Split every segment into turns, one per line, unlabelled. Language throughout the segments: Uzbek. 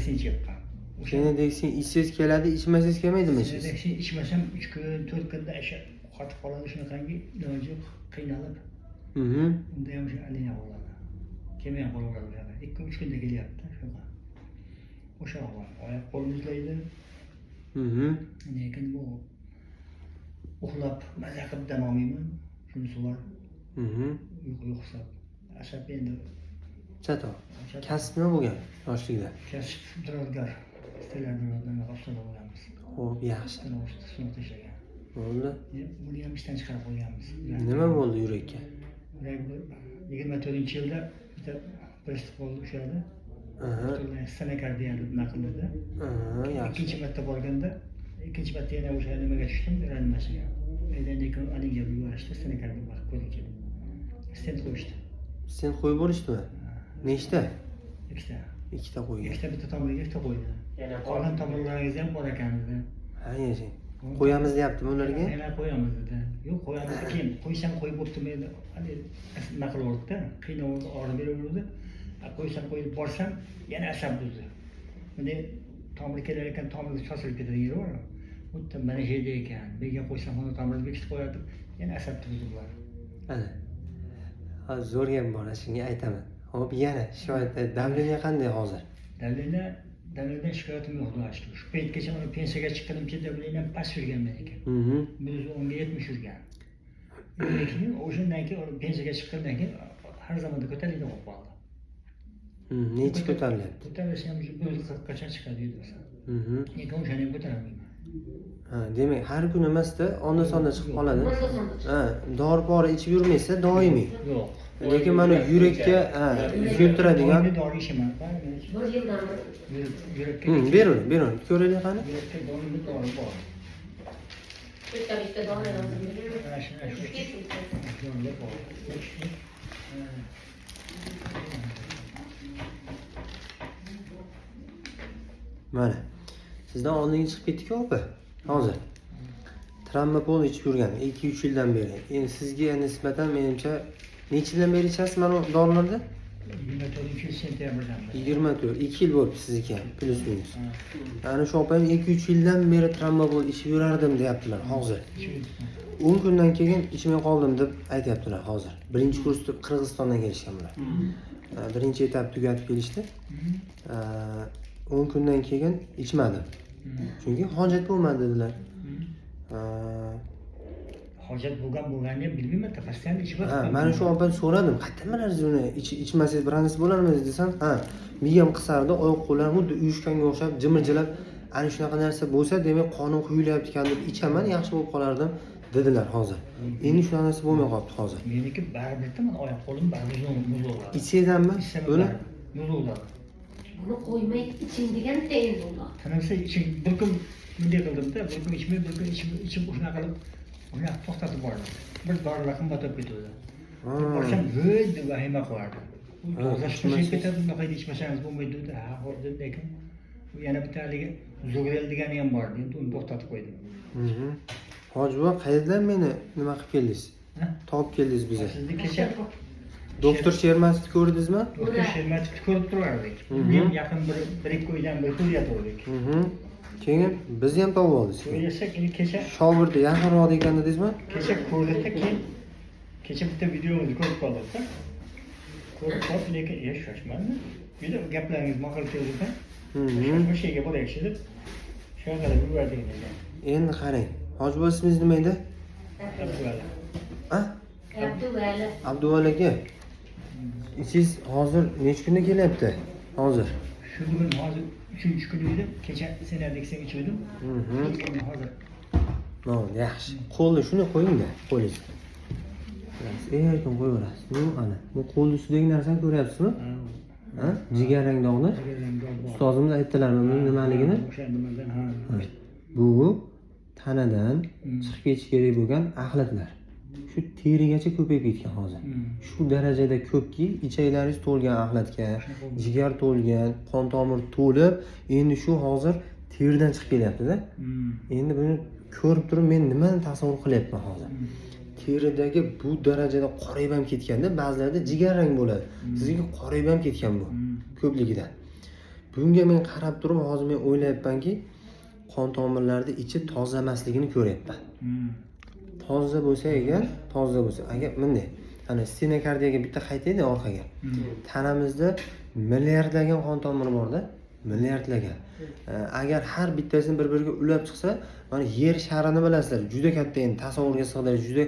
Senedeksin çıkan.
Senedeksin içsiz keladi, içmasiz kelmaydimi siz?
Senedeksin içmesem 3 gün, 4 günde eşe katıp falan shunaqangi iloji yo'q, qiynalib. Unda ham o'sha alina bo'ladi. Kelmay qolaveradi yana. 2-3 kunda kelyapti shunaqa. O'sha ahvol. Oyoq qo'l muzlaydi. Lekin bu uxlab maza qilib dam olmayman. Shunisi bor. Uyqu hisob. Asab endi
Chato. Kasb nima bo'lgan yoshligida?
kasb birorgar. Istelarimizdan g'afsala bo'lamiz.
Xo'p, yaxshi.
Sinov tashlagan.
Bo'ldi.
Buni ham ishdan chiqarib qo'yganmiz.
Nima bo'ldi yurakka?
24-yilda bitta pриступ bo'ldi o'shada. Stenokardiya deb naqlida.
Yaxshi.
Ikkinchi marta borganda, ikkinchi marta yana o'sha nimaga tushdim, reanimatsiyaga. Lekin alinga yuborishdi, stenokardiya vaqt ko'rdi. Stent qo'yishdi.
Sen qo'yib bo'lishdimi? Nechta?
Ikkita.
Ikkita qo'ygan.
Ikkita bitta tomiriga ikkita qo'ydi. Qolgan tomirlaringiz ham bor ekan dedi.
Ha, yashang. Qo'yamiz deyaptimi ularga?
Yana qo'yamiz dedi. Yo'q, qo'yamiz keyin. Qo'ysam qo'yib bo'ptimi endi. Hali nima qilaverdi-da, qiynalib orib beraverdi. Qo'ysam qo'yib borsam, yana asab buzdi. Bunday tomir kelar ekan, tomir chosilib ketadi yeri bor. Xuddi mana shu yerda ekan. Menga qo'ysam, uni tomirni bekitib qo'yadi. Yana asab buzdilar.
Ana. Hozir zo'r gap bor, shunga aytaman. Hop, yana shikoyat, davleniya qanday hozir?
Davlendan shikoyatim yo'q, xudoga shukr. Shu paytgacha mana pensiyaga chiqqanimcha davleniyam past yurganman ekan. 110 ga 70 yurgan. Lekin o'shandan keyin pensiyaga chiqqandan keyin har zamonda ko'tarilgan bo'lib qoldi.
Necha ko'tarilyapti?
Ko'tarilishi ham 140 gacha chiqadi deydi. Lekin o'shani ham ko'tarolmayman.
Ha, demak, har kuni emasda, onda-sonda chiqib qoladi. Ha, dori-pori ichib yurmaysa doimiy.
Yo'q.
Lekin mana yurakka, keltiradigan.
Dori ichaman.
Bir yildan
Yurakka.
Berun, ko'raylik qani.
Yurakka dori bor.
bitta dori lazım.
Mana shu. Dori bor.
Mana. Sizdan oldingi chiqib ketdik-ku opa. Hozir. Tramadol ichib yurgan 2-3 yildan beri. Endi sizga nisbatan menimcha necha yildan beri ichasiz mana bu dorilarni?
24-sentyabrdan beri.
24, 2 yil bo'libdi sizniki ham, plus minus. Ana shu opam 2-3 yildan beri tramadol ichib yurardim deyaptilar hozir. 10 kundan keyin ichmay qoldim deb aytyaptilar hozir. Birinchi kursda Qirg'izistondan kelishgan bular. Birinchi etap tugatib kelishdi. 10 kundan keyin ichmadim. Chunki hojat bo'lmadi dedilar.
Hojat bo'lganini bilmayman, tafasdan ichib
Ha, mana shu opam so'radim. Qayerdan bilasiz uni ichmasangiz biringiz bo'larmidi desam, ha, miyam qisardi, oyoq qo'llarim xuddi uyushganga o'xshab jimirjilab, ana shunaqa narsa bo'lsa, demak qonim quyilyapti ekan deb ichaman, yaxshi bo'lib qolardim dedilar hozir. Endi shunaqa narsa bo'lmay qolibdi hozir.
Meniki baribir mana oyoq qo'lim baribir muzladi.
Ichsangizmi? Buni
muzladi.
Buni qo'ymay iching degan tayin bo'ldi.
Tanasi iching bir kun bunday qildim-da, bir kun ichmay, bir kun ichib shunaqa qilib uni to'xtatib bordim. Bir dorilar qimmat bo'lib ketdi. Borsam juda vahima qilardi. To'xtatib ketadi, bunaqa ichmasangiz bo'lmaydi dedi. Ha, hozir lekin yana bitta haligi Zogrel degani ham bor, endi uni to'xtatib qo'ydim.
Hoji buva, qayerdan meni nima qilib keldingiz? Topib keldingiz bizga.
Sizni kecha
Doktor Shermatovni ko'rdingizmi?
Doktor Shermatovni ko'rib turardik. Men yaqin bir ikki oydan beri ko'ryaptik.
Keyin bizni ham topib oldingiz.
O'ylasa kecha
Shogirdi yaqinroq ekan dedingizmi?
Kecha ko'rdikda keyin kecha bitta videomizni ko'rib qoldik-da. Ko'rib qolib, lekin shoshmadi. Juda gaplaringiz ma'qul keldi-da. O'sha yerga boraylik deb shunaqa qilib yubordik ekan.
Endi qarang. Hoji buva, ismingiz nima edi?
Abduvali.
Ha?
Abduvali.
Abduvali aka. Siz hozir necha kunda kelyapti? Hozir.
Shu bugun hozir 3-kun edi. Kecha senadek ichdim. Hozir.
Yaxshi. Qo'lni shuni qo'ying-da, qo'lingizni. Erkin qo'yaverasiz. Bu ana, bu qo'lni ustidagi narsani ko'ryapsizmi? Ha? Jigarrang dog'ni. Ustozimiz aytdilarmi buning nimaligini?
O'sha nimadan ha.
Bu tanadan chiqib ketish kerak bo'lgan axlatlar. Shu terigacha ko'payib ketgan hozir. Shu darajada ko'pki, ichaklaringiz to'lgan axlatga, jigar to'lgan, qon tomir to'lib, endi shu hozir teridan chiqib kelyapti-da. Endi buni ko'rib turib men nimani tasavvur qilyapman hozir? Teridagi bu darajada qorayib ham ketganda, ba'zilarda jigarrang bo'ladi. Sizga qorayib ham ketgan bu ko'pligidan. Bunga men qarab turib, hozir men o'ylayapmanki, qon tomirlarida ichi toza emasligini ko'ryapman. Toza bo'lsa agar, agar bunday, ana stenokardiyaga bitta qaytaydi orqaga. Tanamizda milliardlagan qon tomiri bor-da, milliardlagan. Agar har bittasini bir-biriga ulab chiqsa, mana yer sharini bilasizlar, juda katta endi tasavvurga sig'diradi, juda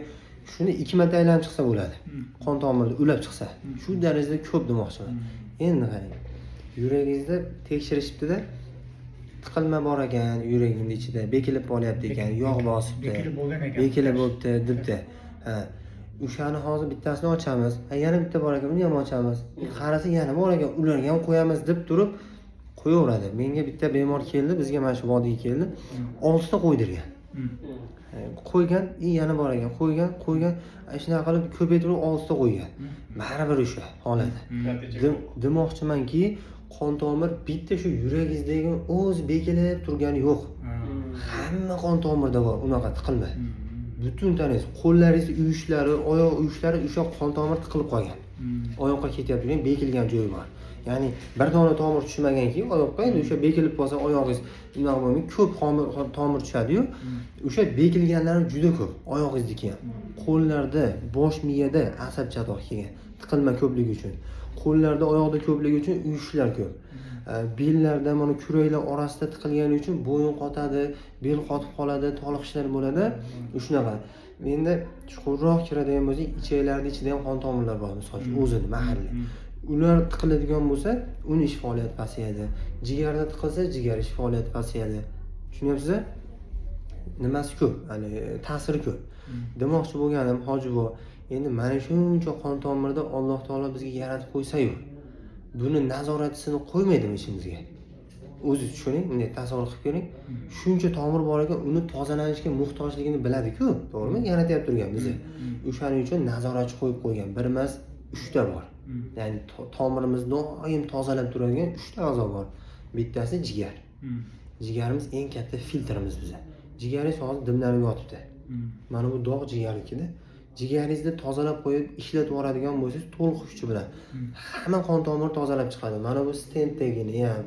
shuni 2 marta aylanib chiqsa bo'ladi. Qon tomirni ulab chiqsa, shu darajada ko'p demoqchiman. Endi qarang. Yuragingizda tekshirishibdi-da, tiqilma bor ekan, yuragingizning ichida bekilib qolyapti ekan, yog' bosibdi, bekilib bo'libdi debdi. O'shani hozir bittasini ochamiz. Yana bitta bor ekan, uni ham ochamiz. Qarasa yana bor ekan, ularga ham qo'yamiz deb turib qo'yaveradi. Menga bitta bemor keldi, bizga mana shu vodiyga keldi. 6 ta qo'ydirgan. Qo'ygan, yana bor ekan, qo'ygan, shunaqa qilib ko'paytirib 6 ta qo'ygan. Baribir o'sha holatda. Demoqchimanki, qon tomir bitta shu yuragingizdagi o'zi bekilib turgani yo'q. Hamma qon tomirda bor, unaqa tiqilma. Butun tanangiz, qo'llaringiz uyushlari, oyoq uyushlari o'sha qon tomir tiqilib qolgan. Oyoqqa ketyapti, bekilgan joyi bor. Ya'ni bir dona tomir tushmaganki, oyoqqa endi o'sha bekilib qolsa oyoqingiz unaqa bo'lmaydi, ko'p tomir tushadi-yu. O'sha bekilganlari juda ko'p, oyog'ingizniki ham. Qo'llarda, bosh miyada asab chatoq kelgan, tiqilma ko'pligi uchun. Qo'llarda, oyoqda ko'pligi uchun uyushlar ko'p. Bellarda mana kuraklar orasida tiqilgani uchun bo'yin qotadi, bel qotib qoladi, toliqishlar bo'ladi. Shunaqa. Menda chuqurroq kiradigan bo'lsak, ichaklarning ichida ham qon tomirlar bor, misol uchun o'zini mahalliy. Ular tiqiladigan bo'lsa, uning ish faoliyati pasayadi. Jigarda tiqilsa, jigar ish faoliyati pasayadi. Tushunyapsizlar? Nimasi ko'p, ya'ni ta'siri ko'p. Demoqchi bo'lganim, hoji bu, endi mana shuncha qon tomirda Alloh taolo bizga yaratib qo'ysa-yu, buni nazoratchisini qo'ymaydimi ishimizga? O'zingiz tushuning, bunday tasavvur qilib ko'ring. Shuncha tomir bor ekan, uni tozalanishga muhtojligini biladi-ku, to'g'rimi? Yaratyapti turgan bizni. O'shaning uchun nazoratchi qo'yib qo'ygan. Bir emas, 3 ta bor. Ya'ni tomirimizni doim tozalab turadigan 3 ta a'zo bor. Bittasi jigar. Jigarimiz eng katta filtrimiz bizga. Jigaringiz hozir dimlanib yotibdi. Mana bu dog' jigarnikida. Jigaringizni tozalab qo'yib ishlatib yuboradigan bo'lsangiz, to'liq kuchi bilan hamma qon tomir tozalab chiqadi. Mana bu stentdagini ham,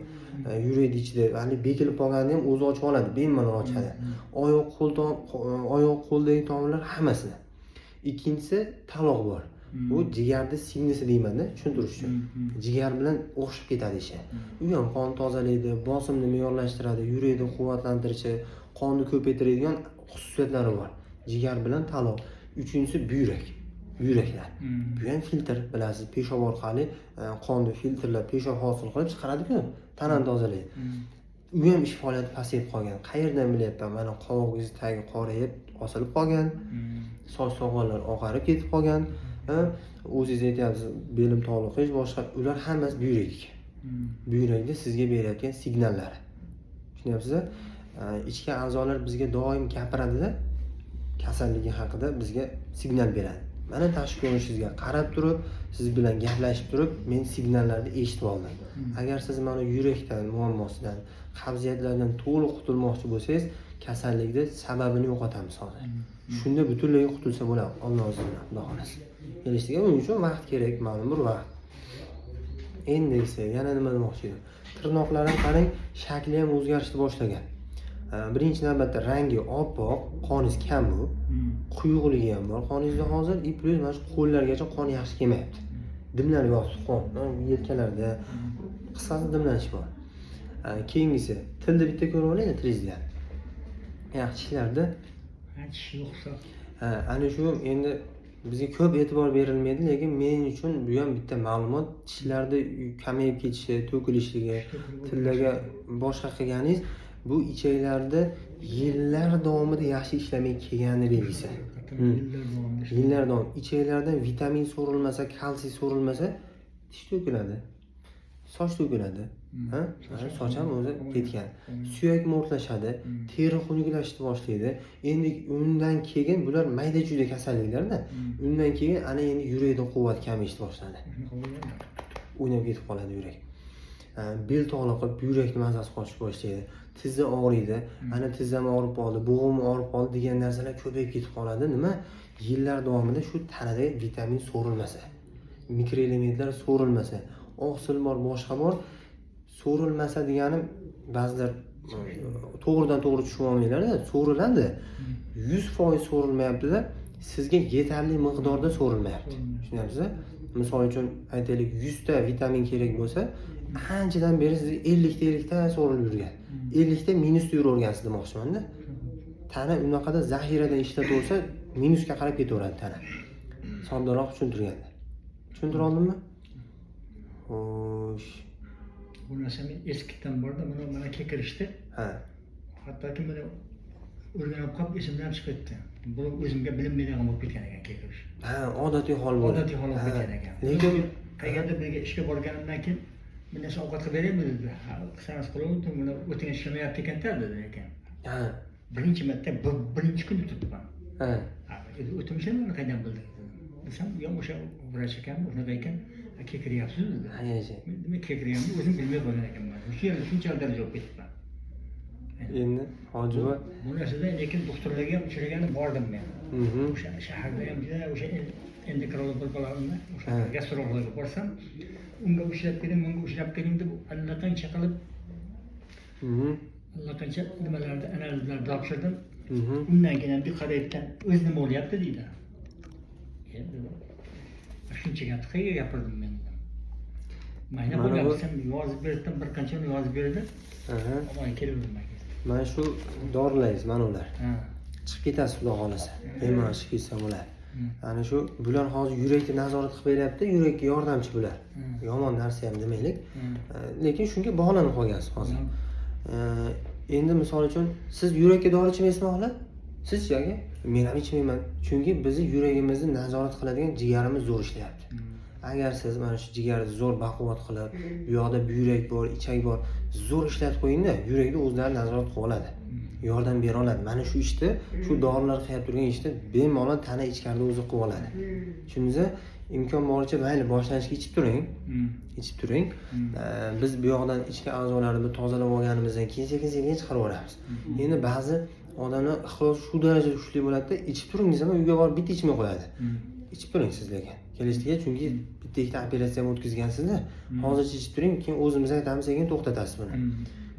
yurakning ichida, hali bekilib qolganini ham o'zi ochib oladi, bemalol ochadi. Oyoq qo'ldagi tomirlar hammasini. Ikkinchisi taloq bor. Bu jigarning signisi deyman-da, tushuntirish uchun. Jigar bilan o'xshab ketadi ishi. U ham qon tozalaydi, bosimni me'yorlashtiradi, yurakni quvvatlantirishi, qonni ko'paytiradigan xususiyatlari bor. Jigar bilan taloq. Uchinchisi buyrak. Buyraklar. Bu ham filtr, bilasiz, peshob orqali qonni filtrlab, peshob hosil qilib chiqaradi-ku, tanani tozalaydi. U ham ish faoliyati pasayib qolgan. Qayerdan bilyapman? Mana qovog'ingiz tagi qorayib, osilib qolgan. Soch soqollar oqarib ketib qolgan. O'zingiz aytyapsiz, belim toliqish, boshqa ular hammasi buyrakniki. Buyrakda sizga berayotgan signallari. Tushunyapsizlar? Ichki a'zolar bizga doim gapiradi-da, kasalligi haqida bizga signal beradi. Mana tashqi ko'rinishingizga qarab turib, siz bilan gaplashib turib, men signallarni eshitib oldim. Agar siz mana yurakdan muammosidan, qabziyatlardan to'liq qutulmoqchi bo'lsangiz, kasallikni sababini yo'qotamiz hozir. Shunda butunlay qutulsa bo'ladi, Alloh o'zidan, Xudo xolasa. Kelishga buning uchun vaqt kerak, ma'lum bir vaqt. Endi esa yana nima demoqchi edim? Tirnoqlarim qarang, shakli ham o'zgarishni boshlagan. Birinchi navbatda rangi oppoq, qoningiz kam bu. Quyuqligi ham bor qoningizda hozir, plus mana shu qo'llargacha qon yaxshi kelmayapti. Dimlanib yotibdi qon, yelkalarda qisqasi dimlanish bor. Keyingisi, tilni bitta ko'rib olaylik, tilingizda. Tishlarda
tish yo'qsa.
Ana shu endi bizga ko'p e'tibor berilmaydi, lekin men uchun bu ham bitta ma'lumot. Tishlarda kamayib ketishi, to'kilishligi, tillarga boshqa qilganingiz bu ichaklarda yillar davomida yaxshi ishlamay kelgani belgisi. Yillar davomida ichaklardan vitamin so'rilmasa, kalsiy so'rilmasa, tish to'kiladi. Soch to'kiladi. Soch ham o'zi ketgan. Suyak mo'rtlashadi, teri xunuklashni boshlaydi. Endi undan keyin bular mayda chuyda kasalliklar-da. Undan keyin ana endi yurakda quvvat kamayishni boshladi. O'ynab ketib qoladi yurak. Bel toliqib, yurakning mazasi qochib boshlaydi. Tizi og'riydi, ana tizam og'rib qoldi, bo'g'im og'rib qoldi degan narsalar ko'payib ketib qoladi. Nima? Yillar davomida shu tanada vitamin so'rilmasa, mikroelementlar so'rilmasa, oqsil bor, boshqa bor so'rilmasa deganim ba'zilar to'g'ridan to'g'ri tushunib olmaylar-da. So'riladi. 100% so'rilmayapti-da, sizga yetarli miqdorda so'rilmayapti. Tushunyapsizmi? Misol uchun aytaylik 100 ta vitamin kerak bo'lsa, anchadan beri siz 50 ta so'rilib yurgan. 50 ta minusda yuravergansiz demoqchiman-da. Tana unaqada zaxiradan ishlataversa, minusga qarab ketaveradi tana. Soddaroq tushuntirganda. Tushuntira oldimmi? Xo'sh.
Bu narsani eskidan borda mana kekirishdi.
Ha.
Hattoki mana o'rganib qolib esimdan chiqib ketdi. Bu o'zimga bilinmaydigan bo'lib ketgan ekan kekirish.
Ha, odatiy hol bo'ldi.
Odatiy hol bo'lib ketgan ekan.
Lekin
qayerda birga ishga borganimdan keyin bir narsa ovqat qilib beraymi dedi. Qilsangiz qilaverdim, buni o'tinga ishlamayapti ekan-da dedi ekan.
ha.
Birinchi marta birinchi kuni turibman.
Ha.
O'tim ishlamani qaydan bildi? Desam, yo'q o'sha vrach ekan, o'shanaqa ekan, kekiryapsiz dedi.
Ha, yaxshi.
Nima kekiryapman, o'zim bilmay qolgan ekanman. O'sha yerda shuncha daraja olib ketibman.
Endi hojiba
Bu narsada lekin doktorlarga ham uchraganim bordim men.
Mhm.
O'sha shaharda ham juda o'sha endokrinolog bolalarni o'sha gastrologga borsam, unga ushlab keling, bunga ushlab keling deb allaqancha qilib,
Mhm.
allaqancha nimalarni analizlar topshirdim.
Mhm.
Undan keyin bir qarayibdan o'zi nima bo'lyapti deydi. Endi shuncha gapni qayerga gapirdim men. Mayna
Mana bu-
bo'lsam yozib berdim, bir qanchani yozib berdi.
Aha.
Omon keldim men.
Mana shu dorilaysiz mana ular.
Ha.
Chiqib ketasiz xudo xolasa. Bemalol chiqib ketsa bo'ladi.
Hmm.
Ana shu bular hozir yurakni nazorat qilib beryapti, yurakka yordamchi bular.
Hmm.
Yomon narsa ham demaylik.
Hmm.
Lekin shunga bog'lanib qolgansiz hozir. Endi misol uchun siz yurakka dori ichmaysizmi hali? Siz yoki? Men ham ichmayman. Chunki bizni yuragimizni nazorat qiladigan jigarimiz zo'r ishlayapti. Agar siz mana shu jigarni zo'r baquvvat qilib, bu yoqda buyrak bor, ichak bor, zo'r ishlatib qo'ying-da, yurakni o'zlari nazorat qilib oladi. Yordam bera oladi. Mana shu ishni, shu dorilar qilib turgan ishni bemalol tana ichkarida o'zi qilib oladi. Shuningizda imkon boricha mayli boshlanishga ichib turing. Ichib turing. Biz bu yoqdan ichki a'zolarni tozalab olganimizdan keyin sekin-sekin chiqarib olamiz. Endi ba'zi odamlar ixlos shu darajada kuchli bo'ladi-da, ichib turing desam, uyga borib bitta ichmay qo'yadi. Ichib turing siz lekin. Kelishdiga chunki bitta ikkita operatsiya ham o'tkazgansizda, hozircha ichib turing, keyin o'zimiz aytamiz, keyin to'xtatasiz buni.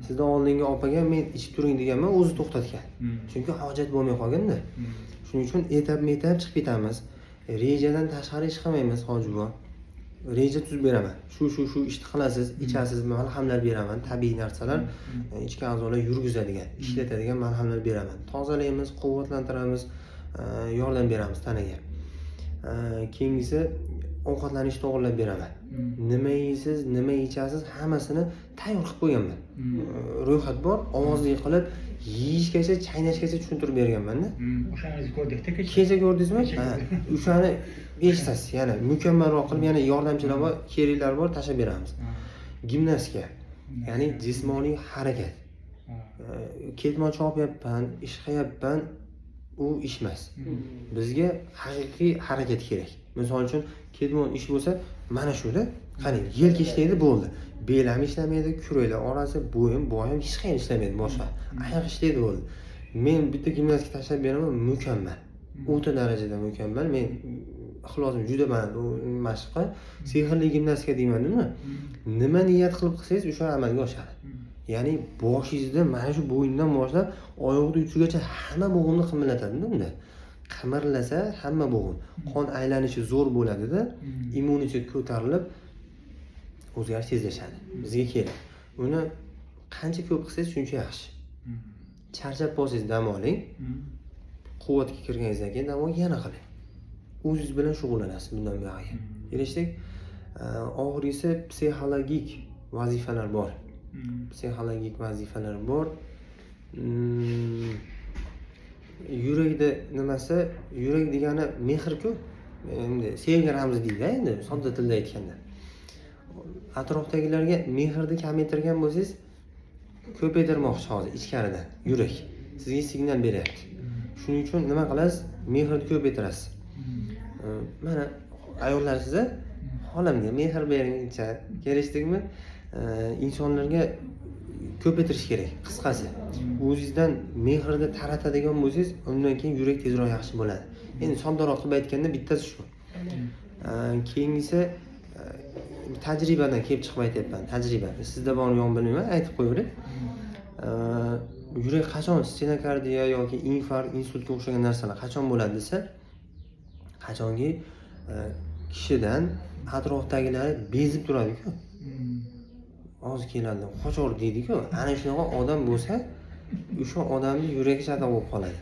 Sizdan oldingi opaga men ichib turing deganman, o'zi to'xtatgan. Chunki hojat bo'lmay qolganda. Shuning uchun etap-metap chiqib ketamiz. Rejadan tashqari ish qilmaymiz, hojibo. Reja tuzib beraman. Shu ishni qilasiz, ichasiz, malhamlar beraman, tabiiy narsalar, ichki a'zolar yurgizadigan, ishlatadigan malhamlar beraman. Tozalaymiz, quvvatlantiramiz, yordam beramiz tanaga. Keyingisi ovqatlanishni to'g'rilab beraman. Nima yeysiz, nima ichasiz, hammasini tayyor qilib qo'yganman. Ro'yxat bor, ovozli qilib yeyishgacha, chaynashgacha tushuntirib berganman-da.
O'shangizni ko'rdikda
Kecha ko'rdingizmi? Ha, o'shani eshitasiz, yana mukammalroq qilib, yana yordamchilar bor, keraklar bor, tashlab beramiz. Gimnastika, ya'ni jismoniy harakat. Ketmon chopyapman, ish qilyapman, u ish emas. Bizga haqiqiy harakat kerak. Misol uchun, ketmon ish bo'lsa, mana shuda, qarang, yelka ishlaydi bo'ldi. Bel ham ishlamaydi, kuraylar orasi, bo'yim hech qayerda ishlamaydi boshqa. Oyoq ishlaydi bo'ldi. Men bitta gimnastika tashlab beraman, mukammal. O'ta darajada mukammal. Men ixlosim juda baland, u mashqqa sehrli gimnastika deyman-da. Nima niyat qilib qilsangiz, o'sha amalga oshadi. Ya'ni boshingizda mana shu bo'yindan boshlab oyoqning uchigacha hamma bo'g'imni qimirlatadi-da unda. Qimirlasa hamma bo'g'im, qon aylanishi zo'r bo'ladi-da, immunitet ko'tarilib o'zgarish tezlashadi. Bizga kerak. Uni qancha ko'p qilsangiz shuncha yaxshi. Charchab qolsangiz dam oling. Quvvatga kirganingizdan keyin dam olib yana qiling. O'zingiz bilan shug'ullanasiz bundan buyog'iga. Kelishdik. Oxirgisi psixologik vazifalar bor. Psixologik vazifalar bor. Yurakda nimasi? Yurak degani mehr-ku. Endi sevgi ramzi deydi, endi sodda tilda aytganda. Atrofdagilarga mehrni kamaytirgan bo'lsangiz, ko'paytirmoqchi hozir ichkaridan yurak sizga signal beryapti. Shuning uchun nima qilasiz? Mehrni ko'paytirasiz. Mana ayollar sizni xolamga mehr beringcha, kelishdikmi? Insonlarga ko'paytirish kerak, qisqasi. O'zingizdan mehrni taratadigan bo'lsangiz, undan keyin yurak tezroq yaxshi bo'ladi. Endi soddaroq qilib aytganda bittasi shu. Keyingisi tajribadan kelib chiqib aytyapman, tajriba. Sizda bormi yo'qmi bilmayman, aytib qo'yavering. Yurak qachon stenokardiya yoki infarkt, insultga o'xshagan narsalar qachon bo'ladi desa, qachonki kishidan atrofdagilari bezib turadi-ku. Hozir keladi, qochor deydi-ku. Ana shunaqa odam bo'lsa, o'sha odamning yuragi chatoq bo'lib qoladi.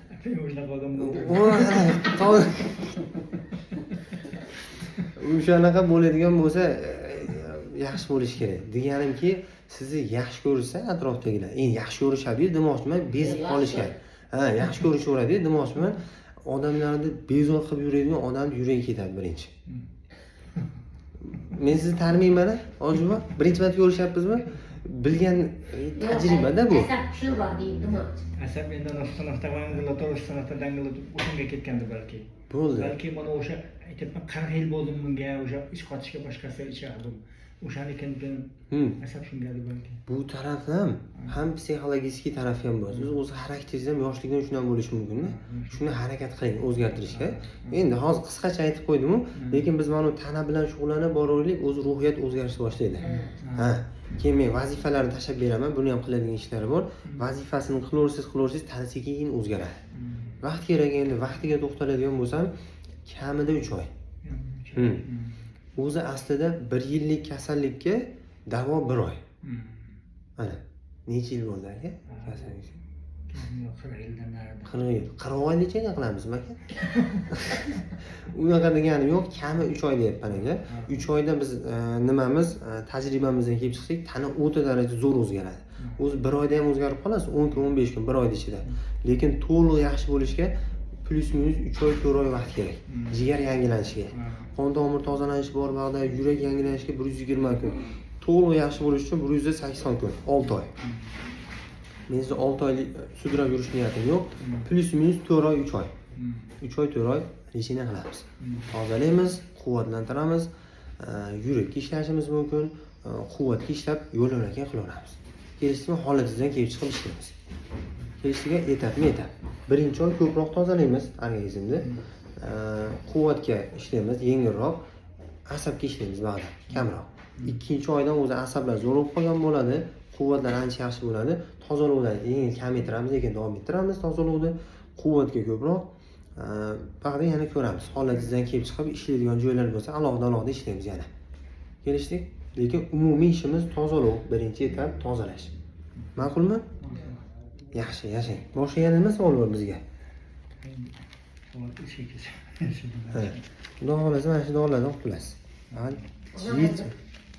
O'shanaqa bo'ladigan bo'lsa, yaxshi bo'lishi kerak. Deganimki, sizni yaxshi ko'rsa atrofdagilar, yaxshi ko'rishadi demoqchiman, bezib qolishgan. Yaxshi ko'rishaveradi demoqchiman, odamlarni bezor qilib yuradigan odamning yuragi ketadi birinchi. Men sizni tanimayman, Ojiba. Birinchi marta ko'rishyapmizmi? Bilgan tajribada bu.
Shu bor deydi demoqchi.
Asab endi nostonaqda vangillar, to'g'ristonaqda dangillar o'shanga ketgandi balki.
Bo'ldi.
Balki mana o'sha aytyapman 40 yil bo'ldim bunga, o'sha ish qotishga boshqasi ichardim. O'shanikin asab shunga balki.
Bu taraf ham psixologik taraf ham bor. Siz o'z xarakteringiz ham yoshlikdan shundan bo'lishi mumkin-da. Shuni harakat qiling o'zgartirishga. Endi hozir qisqacha aytib qo'ydim-ku, lekin biz mana tana bilan shug'ullanib boraverlik, o'z ruhiyat o'zgarishni boshlaydi. Keyin men vazifalarni tashlab beraman, buni ham qiladigan ishlari bor. Vazifasini qilaversangiz, tana sekin o'zgaradi. Vaqt kerak, endi vaqtiga to'xtaladigan bo'lsam, kamida 3 oy. O'zi aslida 1 yillik kasallikka davo 1 oy. Mana necha yil bo'ldi aka? Kasallik.
40 yildan narida.
40 yil. 40 oy nechaga qilamizmi aka? Unaqa degani yo'q, kami 3 oy deyapman aka. 3 oyda biz nimamiz, tajribamizdan kelib chiqsak, tana o'ta darajada zo'r o'zgaradi. O'zi 1 oyda ham o'zgarib qolasiz, 10 kun, 15 kun, 1 oy ichida. Lekin to'liq yaxshi bo'lishga plus minus 3 oy, 4 oy vaqt kerak. Jigar yangilanishiga. Qon tomir tozalanishi bor vaqtda, yurak yangilanishiga 120 kun. To'liq yaxshi bo'lish uchun 180 kun, 6 oy. Men sizni 6 oylik sudrab yurish niyatim yo'q. Plus minus 4 oy, 3 oy. 3 oy, 4 oy rejina qilamiz. Tozalaymiz, quvvatlantiramiz, yurakka ishlashimiz mumkin, quvvatga ishlab yo'l-yo'lakay qilaveramiz. Kelishdimi holatingizdan kelib chiqib ishlaymiz. Kelishiga etap-etap. Birinchi oy ko'proq tozalaymiz organizmni. Quvvatga ishlaymiz, yengilroq, asabga ishlaymiz ba'zan, kamroq. Ikkinchi oydan o'zi asablar zo'r bo'lib qolgan bo'ladi, quvvatlar ancha yaxshi bo'ladi. Tozalovdan yengil kamaytiramiz, lekin davom ettiramiz tozalovni. Quvvatga ko'proq faqat yana ko'ramiz. Holatingizdan kelib chiqib ishlaydigan joylar bo'lsa, alohida ishlaymiz yana. Kelishdik? Lekin umumiy ishimiz tozalov, birinchi etap tozalash. Ma'qulmi? Yaxshi, yashang. Boshqa yana nima savol bor bizga? Xudo xolasa mana shu dorilardan qutulasiz.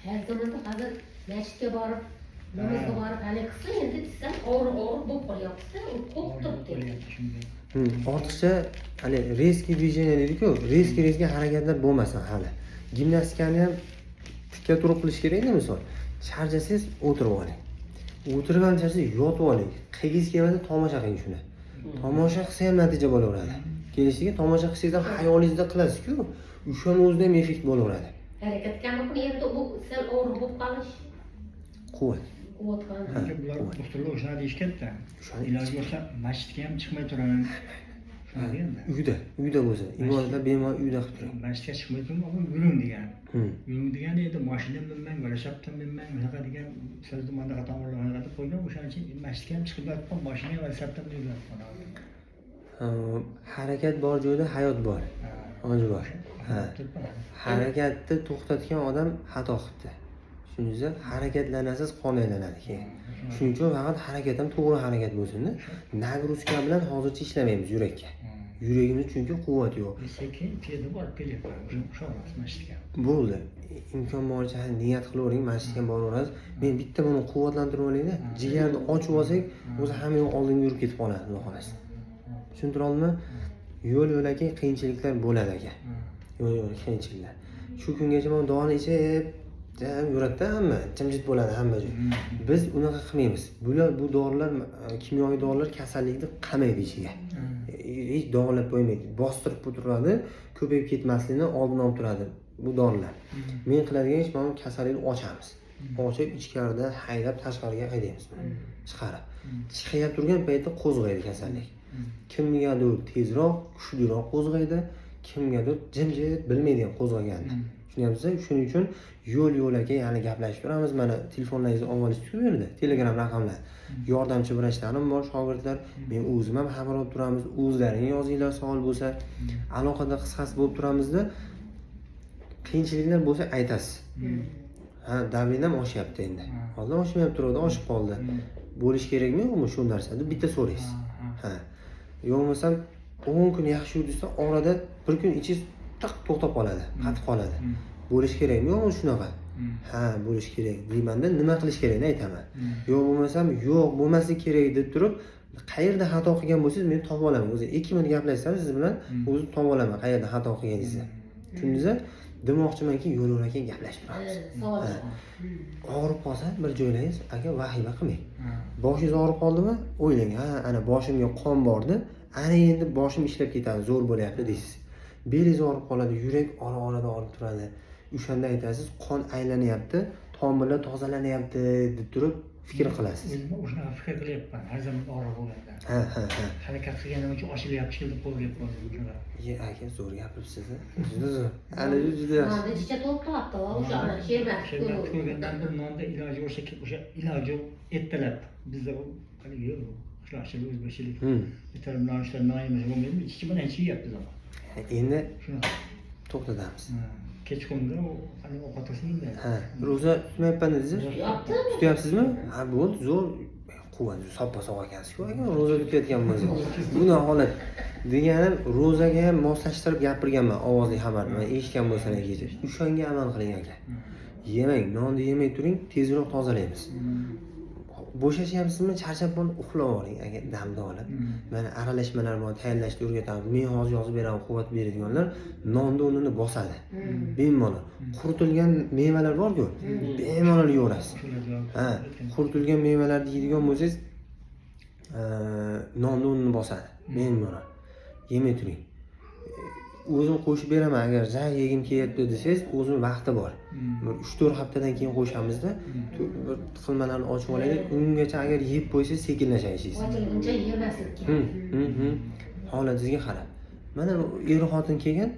Her zamanda hozir masjidga borib, namozga borib, hali qilsa endi desam, og'ir bo'lib qolyapti, qo'rqib turibdi.
Ortiqcha hali reski движение deydi-ku, reski harakatlar bo'lmasin hali. Gimnastikani ham tikka turib qilish kerak-da, misol. Charchasangiz o'tirib oling. O'tirib ham charchasangiz yotib oling. Qilgingiz kelmasa tomosha qiling shuni. Tomosha qilsa ham natija bo'laveradi. Kelishiga tomosha qilsangiz ham xayolingizda qilasiz-ku, o'shaning o'zida ham effekt bo'laveradi.
Harakat kamroq endi bu sal og'ir bo'lib qolish.
Quvvat.
Quvvat qolish.
Bular doktorlar o'shani deyishgan-da. Iloji bo'lsa masjidga ham chiqmay turaman. Shuna deganda.
Uyda bo'lsa, ibodatlar bemalol uyda qilib turing.
Masjidga chiqmay turmay, yuring degan. Yuring degani edi, mashina minmang, velosipedda minmang, unaqa degan so'zni mana tomonlarga qilib qo'ygan. O'shaning uchun masjidga ham chiqib yotib, mashina velosipedda minib
harakat bor joyda hayot bor. Oji bor. Harakatni to'xtatgan odam xato qilibdi. Tushundingizmi? Harakatlanasiz qon aylanadi keyin. Shuning uchun faqat harakat ham to'g'ri harakat bo'lsin-da. Nagruzka bilan hozircha ishlamaymiz yurakka. Yuragimiz chunki quvvat yo'q.
Sekin tezda borib kelyapman. O'sha masjidga.
Bo'ldi. Imkon boricha niyat qilavering, masjidga boraverasiz. Men bitta buni quvvatlantirib olayda, jigarni ochib olsak, o'zi hamma yo'q oldinga yurib ketib qoladi, xudo xolasa. Tushuntira oldimmi? Yo'l-yo'lakay qiyinchiliklar bo'ladi aka. Yo'l-yo'lakay qiyinchiliklar. Shu kungacha men doni ichib yuradida hamma, jimjit bo'ladi hamma joy. Biz unaqa qilmaymiz. Bu dorilar, kimyoviy dorilar kasallikni qamaydi ichiga. Hech dog'lab qo'ymaydi. Bostirib turadi, ko'payib ketmasligini oldini olib turadi bu dorilar. Men qiladigan ish mana kasallikni ochamiz. Ochib ichkarida haydab tashqariga haydaymiz. Chiqarib. Chiqib turgan paytda qo'zg'aydi kasallik. Kimgadir tezroq, kuchliroq qo'zg'aydi, kimgadir jimjit bilmaydigan qo'zg'aganda. tushunyapsiz? Shuning uchun yo'l-yo'lakay ya'ni gaplashib turamiz. Mana telefonlaringizni olib olishdi-ku bu yerda. Telegram raqamlar. Yordamchi vrachlarim bor, shogirdlar. Men o'zim ham xabar olib turamiz. O'zlaring yozinglar savol bo'lsa, aloqada qisqasi bo'lib turamizda. Qiyinchiliklar bo'lsa aytasiz. Ha, davlenam oshyapti endi. Hozir oshmayapti, turadi, oshib qoldi. Bo'lish kerakmi yo'qmi shu narsani bitta so'raysiz. Ha. Yo'qmasam 10 kun yaxshi yurdingizsa, orada bir kun ichingiz to'xtab qoladi, qatib qoladi. Bo'lish kerakmi yo'qmi shunaqa? Ha, bo'lish kerak. Deymanda nima qilish kerakni aytaman. Yo'q bo'lmasam, yo'q bo'lmasligi kerak deb turib, qayerda xato qilgan bo'lsangiz men topib olaman. O'zi 2 minut gaplashsam siz bilan o'zi topib olaman qayerda xato qilganingizni. Tushundingizmi? Demoqchimanki, yo'l-yo'lakay gaplashib turamiz. Og'rib qolsa bir joylaringiz, aka vahima qilmang. Boshingiz og'rib qoldimi? O'ylang, ha, ana boshimga qon bordi, ana endi boshim ishlab ketadi, zo'r bo'lyapti deysiz. Belingiz og'rib qoladi, yurak ora-orada og'rib turadi. O'shanda aytasiz, qon aylanyapti, tomirlar tozalanyapti deb turib fikr qilasiz.
O'zim o'shanaqa fikr qilyapman, har zaman og'riq bo'lganda.
Ha.
Harakat qilganim uchun oshilyapti, shilib qo'yib qoldim.
Aka zo'r gapiribsiz. Juda zo'r. Ana juda yaxshi.
Mana ichcha to'xtatdi, o'sha ana sherbak.
Sherbak ko'rgandan bir nonda iloji o'sha iloji ertalab bizda haligi yo'q. Qishloqchilik o'zbekchilik. Ertalab nonushta non yemasak bo'lmaydimi? Ichki bilan yeyapmiz ama.
Endi
Shunaqa.
to'xtatamiz.
Kechqurunda haligi ovqatlasingda.
Ha, ro'za tutmayapman dedingiz? Tutyapsizmi? Ha, bo'ldi, zo'r. Quvvat, soppa sog' ekansiz-ku, aka, ro'za tutayotgan bo'lsa. Bunday holat deganim ro'zaga ham moslashtirib gapirganman, ovozli xabarni. Men eshitgan bo'lsangiz kecha. O'shanga amal qiling aka. Yemang, nonni yemay turing, tezroq tozalaymiz. Bo'shashyapsizmi, charchab qolib uxlab oling aka, damda olib. Mana aralashmalar bor, tayyorlashni o'rgatamiz. Men hozir yozib beraman, quvvat beradiganlar nonni o'rnini bosadi. Bemalol. Quritilgan mevalar bor-ku, bemalol yeyverasiz. Ha, quritilgan mevalarni yeydigan bo'lsangiz, nonni o'rnini bosadi. Bemalol. Yemay turing. O'zim qo'shib beraman agar zay yegim kelyapti desangiz, o'zim vaqti bor. Bir 3-4 haftadan keyin qo'shamizda, bir qilmalarni ochib olaylik. Ungacha agar yeb qo'ysangiz sekinlashaysiz.
Ochilguncha yemaslik kerak.
Holatingizga qarab. Mana er xotin kelgan,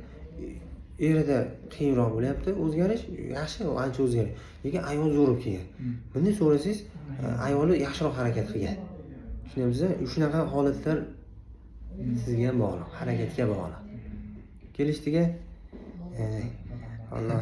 erida qiyinroq bo'lyapti, o'zgarish yaxshi, ancha o'zgarish. Lekin ayol zo'rib kelgan. Bunday so'rasangiz, ayoli yaxshiroq harakat qilgan. Tushunyapsizmi? Shunaqa holatlar sizga ham bog'liq, harakatga bog'liq. Kelishdiga, Alloh